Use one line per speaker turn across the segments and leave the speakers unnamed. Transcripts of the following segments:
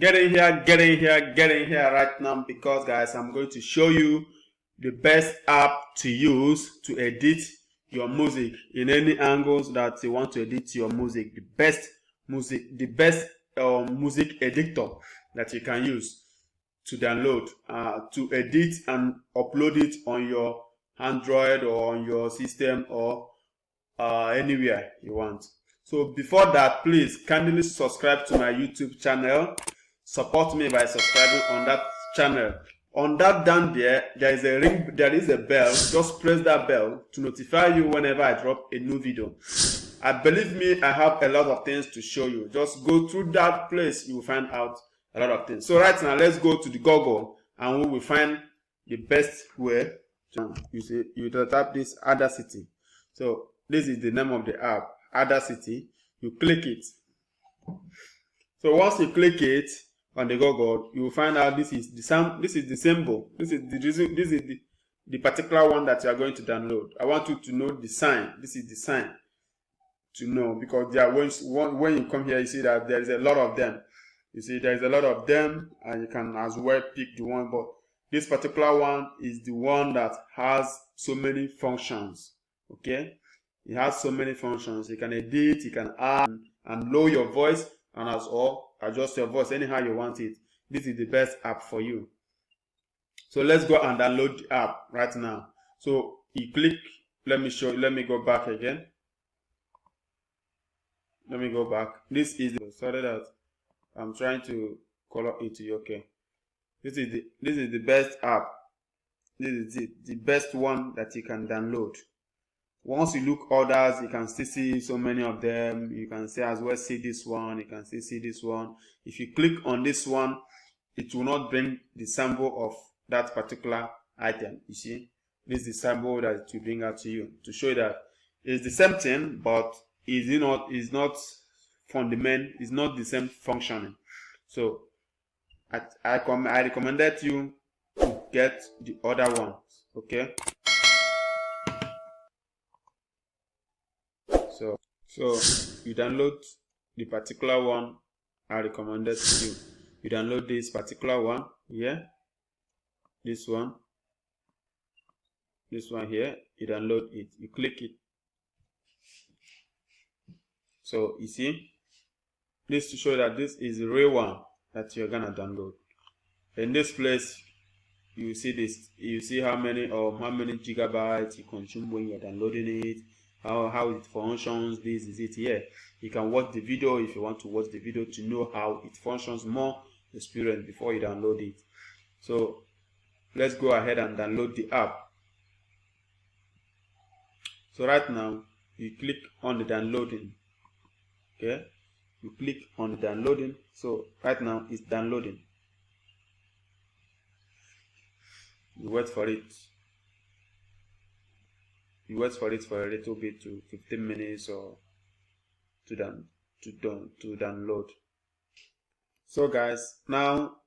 Get in here right now, because guys, I'm going to show you the best app to use to edit your music in any angles that you want to edit your music. The best music editor that you can use to download, to edit and upload it on your Android or on your system or anywhere you want. So before that, please kindly subscribe to my YouTube channel. Support me by subscribing on that channel. On that down there is a ring, there is a bell. Just press that bell to notify you whenever I drop a new video. Believe me, I have a lot of things to show you. Just go through that place, you will find out a lot of things. So right now, let's go to the Google and we will find the best way to you tap this Audacity. So this is the name of the app, Audacity. You click it. So once you click it on the Google, you will find out this is the symbol. This is the particular one that you are going to download. I want you to know the sign. This is the sign to know, because there when you come here, you see that there is a lot of them. You see there is a lot of them, and you can as well pick the one. But this particular one is the one that has so many functions. Okay, it has so many functions. You can edit, you can add and lower your voice, and as well adjust your voice anyhow you want it. This is the best app for you. So let's go and download the app right now. So you click, let me go back again. Let me go back. This is sorry that I'm trying to color it to you. Okay, this is the best app. This is the best one that you can download. Once you look others, you can still see so many of them. You can see as well see this one. You can still see this one. If you click on this one, it will not bring the symbol of that particular item. You see, this is the symbol that it will bring out to you to show that it's the same thing, but is not fundamental. It's not the same functioning. So I recommended you to get the other ones. Okay. So you download the particular one I recommended to you. You download this particular one here, this one here. You download it. You click it. So you see, this to show that this is the real one that you're gonna download. In this place, you see this. You see how many gigabytes you consume when you're downloading it. How it functions. This is it here. You can watch the video if you want to watch the video to know how it functions, more experience before you download it. So let's go ahead and download the app. So right now you click on the downloading. Okay, you click on the downloading. So right now it's downloading. You wait for it. You wait for it for a little bit, to 15 minutes or to download. So guys, now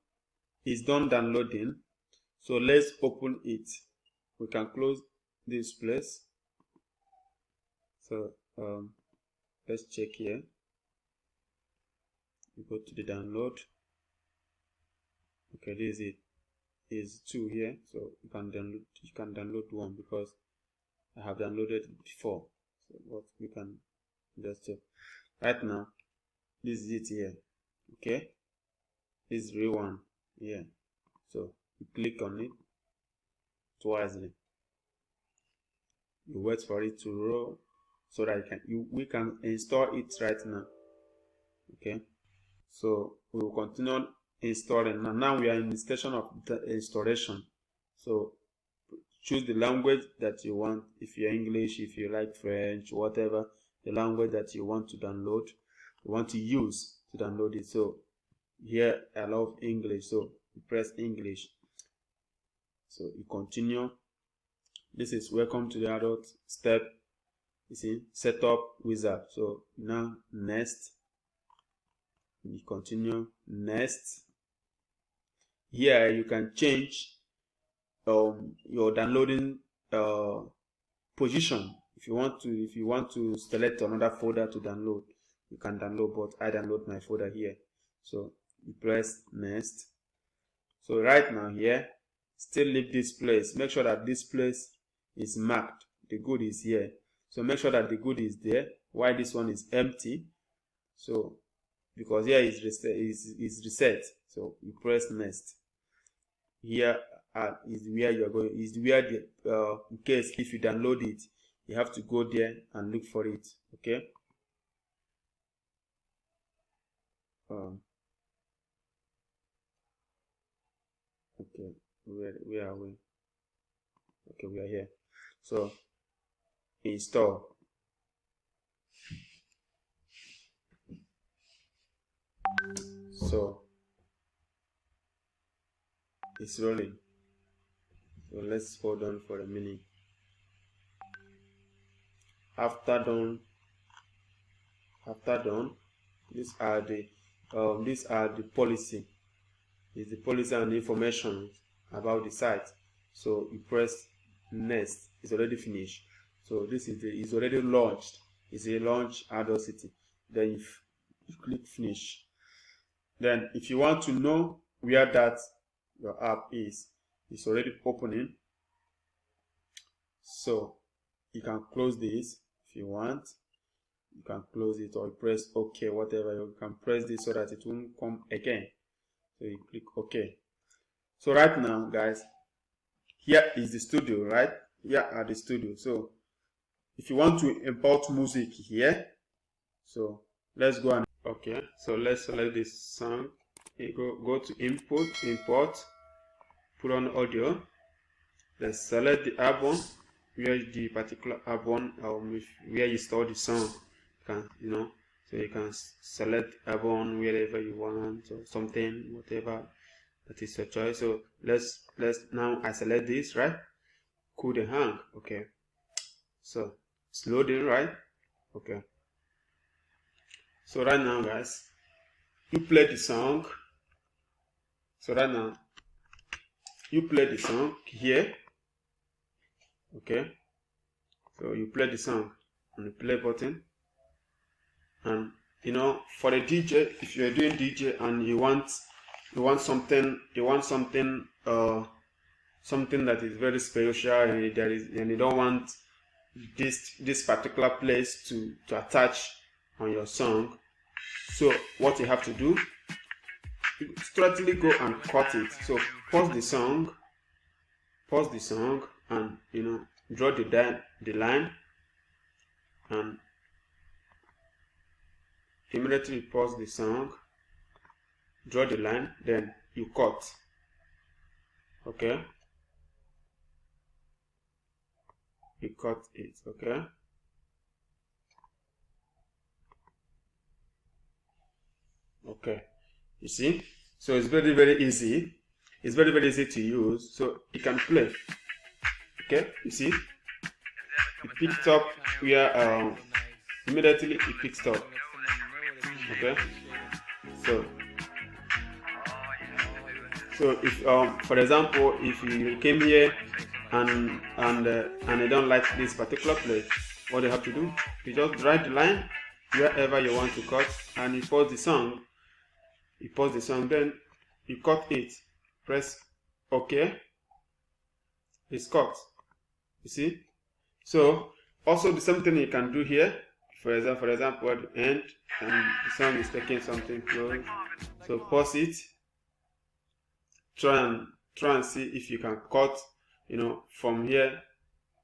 it's done downloading. So let's open it. We can close this place. So let's check here. You go to the download. Okay, this is it. Is 2 here, so you can download one, because I have downloaded it before. So what we can just check right now. This is it here. Okay, this is the real one here. So you click on it twice. You wait for it to roll so that we can install it right now. Okay, so we will continue installing. Now we are in the station of the installation. So choose the language that you want. If you're English, if you like French, whatever the language that you want to download, you want to use to download it. So here I love English, so you press English. So you continue. This is welcome to the adult step. You see, setup wizard. So now next, you continue next. Here you can change your downloading position. If you want to select another folder to download, you can download, but I download my folder here. So you press next. So right now here, still leave this place. Make sure that this place is marked. The good is here. So make sure that the good is there while this one is empty. So because here is reset. So you press next. Here is where you're going. Is where the in case if you download it, you have to go there and look for it. Okay. Okay, where are we? Okay, we are here. So install. So it's rolling. So let's hold on for a minute. After done, these are the policy. Is the policy and information about the site. So you press next. It's already finished. So this is it's already launched. It's a launch Audacity. Then you click finish. Then if you want to know where that your app is, it's already opening. So you can close this if you want. You can close it or you press OK, whatever. You can press this so that it won't come again. So you click OK. So right now, guys, here is the studio, right? Here are the studio. So if you want to import music here, so let's go and okay. So let's select this song. Go to import, put on audio. Let's select the album, where the particular album where you store the song. So you can select album wherever you want or something, whatever that is your choice. So let's now I select this, right? Cool the hang. Okay. So it's loading, right? Okay. So right now, guys, you play the song. So right now, you play the song here. Okay. So you play the song on the play button. And for the DJ, if you're doing DJ and you want something something that is very special, and you don't want this particular place to attach on your song. So what you have to do, you straightly go and cut it. So pause the song and draw the line, and immediately pause the song, draw the line, then you cut. Okay, you cut it. Okay, you see. So it's very, very easy. It's very, very easy to use. So you can play. Okay, you see, it picked up where immediately it picks up. Okay, so if for example, if you came here and you don't like this particular place, what you have to do, you just drag the line wherever you want to cut, and you pause the song. Then you cut it, press OK, it's cut. You see. So also the same thing you can do here. For example, at the end, and the song is taking something close. So pause it. Try and see if you can cut. From here,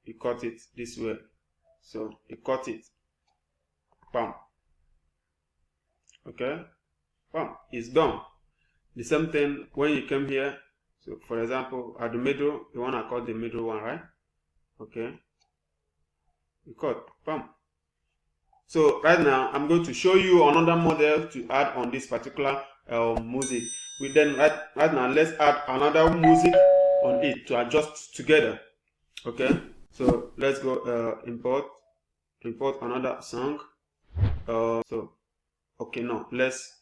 you cut it this way. So you cut it. Bam. Okay. Bam. It's done. The same thing when you come here. So for example, at the middle, you want to cut the middle one, right? Okay. You cut. Bam. So right now, I'm going to show you another model to add on this particular music. Right now, let's add another music on it to adjust together. Okay. So let's go import another song. Let's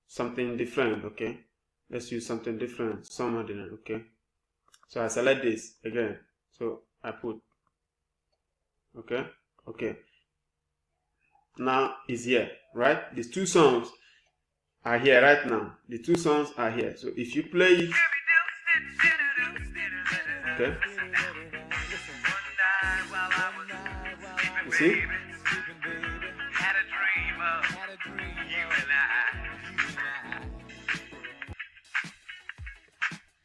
something different. Okay. Let's use something different. Okay. So I select this again. So I put. Okay. Now is here, right? These two songs are here right now. The 2 songs are here. So if you play it, okay, you see?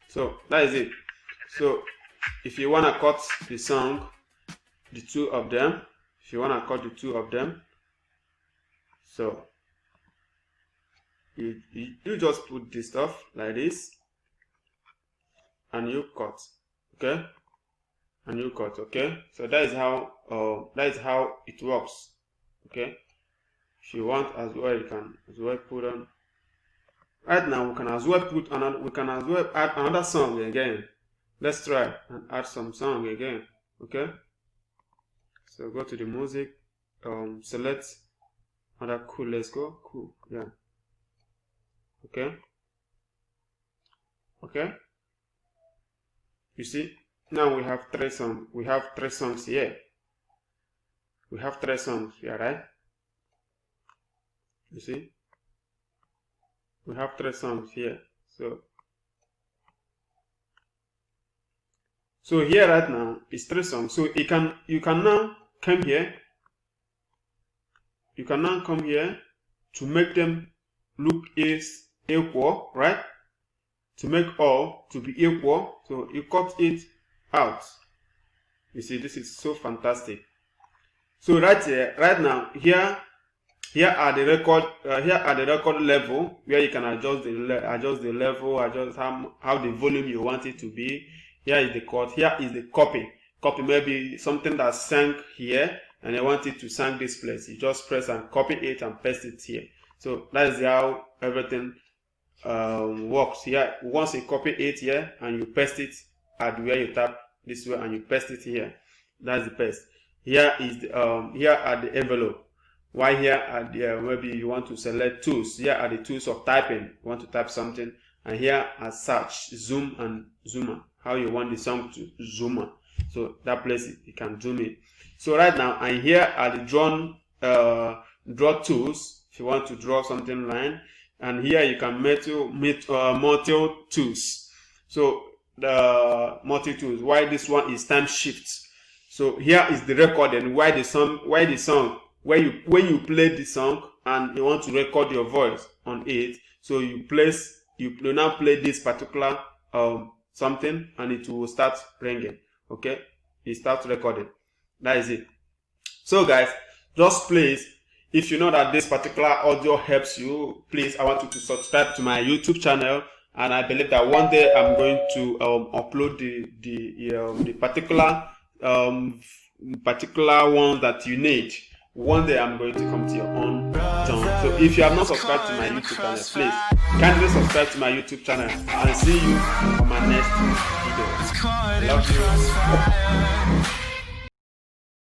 So that is it. So if you want to cut the song, the 2 of them, if you want to cut the 2 of them, so you just put this stuff like this and you cut, okay, and you cut, okay. So that is how it works, okay. If you want as well, you can as well put on. Right now we can as well add another song again. Let's try and add some song again, okay. So go to the music, select another cool, let's go cool, yeah, okay. You see, now we have 3 songs. We have 3 songs here. We have 3 songs here, right? You see, we have 3 songs here. So here right now is 3 songs. So you can now come here. You can now come here to make them look is equal, right? To make all to be equal. So you cut it out. You see, this is so fantastic. So right here, right now, here are the record level where you can adjust the level, adjust how the volume you want it to be. Here is the cut. Here is the copy. Copy maybe something that sank here and I want it to sank this place. You just press and copy it and paste it here. So that is how everything works here. Once you copy it here and you paste it at where you tap this way and you paste it here, that's the paste. Here is the here are the envelope. Why here are the maybe you want to select tools. Here are the tools of typing. You want to type something, and here are search, zoom and zoom out. How you want the song to zoom out. So that place you can zoom in. So right now, and here are the draw tools. If you want to draw something line, and here you can multi tools. So the multi tools. Why this one is time shift. So here is the recording. Why the song? When you play the song and you want to record your voice on it, so you now play this particular something and it will start ringing. Okay, it starts recording. That is it. So guys, just please, if you know that this particular audio helps you, please, I want you to subscribe to my YouTube channel, and I believe that one day I'm going to upload the particular one that you need. One day I'm going to come to your own channel. So if you have not subscribed to my YouTube channel, please kindly subscribe to my YouTube channel, and see you on my next video. Love you.